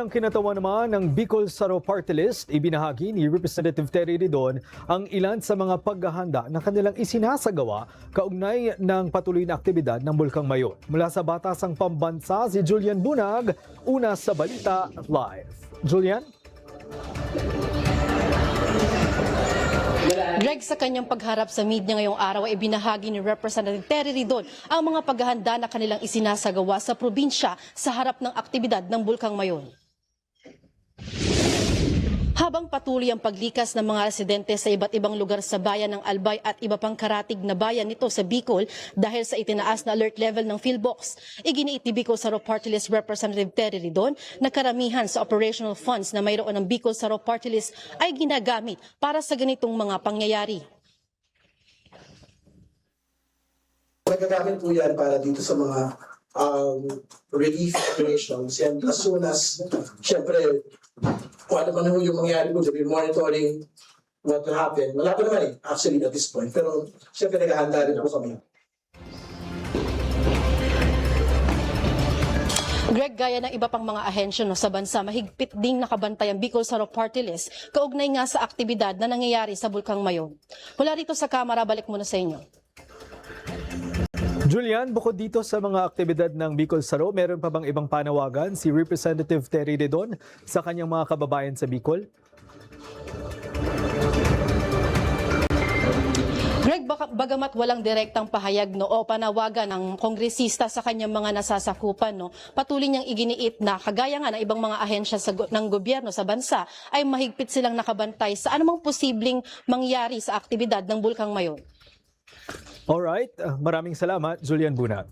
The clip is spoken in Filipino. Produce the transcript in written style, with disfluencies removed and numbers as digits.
Bilang kinatawan naman ng Bicol Saro Party List, ibinahagi ni Representative Terry Ridon ang ilan sa mga paghahanda na kanilang isinasagawa kaugnay ng patuloy na aktibidad ng Bulkang Mayon. Mula sa Batasang Pambansa, si Julian Bunag, una sa Balita Live. Julian? Greg, sa kanyang pagharap sa media ngayong araw ay binahagi ni Representative Terry Ridon ang mga paghahanda na kanilang isinasagawa sa probinsya sa harap ng aktibidad ng Bulkang Mayon. Habang patuloy ang paglikas ng mga residente sa iba't ibang lugar sa bayan ng Albay at iba pang karatig na bayan nito sa Bicol dahil sa itinaas na alert level ng PhilBox, iginiit ni Bicol Saro Party List Representative Terry Ridon na karamihan sa operational funds na mayroon ng Bicol Saro Party List ay ginagamit para sa ganitong mga pangyayari. Nagagamit po yan para dito sa mga relief operations. And as soon as, syempre, kung ano man yung mangyari po, sabi, monitoring what will happen. Wala pa naman actually at this point. Pero syempre naghahanda rin po kami. Greg, gaya ng iba pang mga ahensya sa bansa, mahigpit ding nakabantay ang Bicol Saro Party List kaugnay nga sa aktibidad na nangyayari sa Bulkang Mayon. Mula rito sa kamera, balik muna sa inyo. Julian, bukod dito sa mga aktibidad ng Bicol Saro, meron pa bang ibang panawagan si Representative Terry Ridon sa kanyang mga kababayan sa Bicol? Greg, bagamat walang direktang pahayag o panawagan ng kongresista sa kanyang mga nasasakupan, patuloy niyang iginiit na kagaya nga ng ibang mga ahensya ng gobyerno sa bansa ay mahigpit silang nakabantay sa anumang posibleng mangyari sa aktibidad ng Bulkang Mayon. Alright, maraming salamat, Julian Bunag.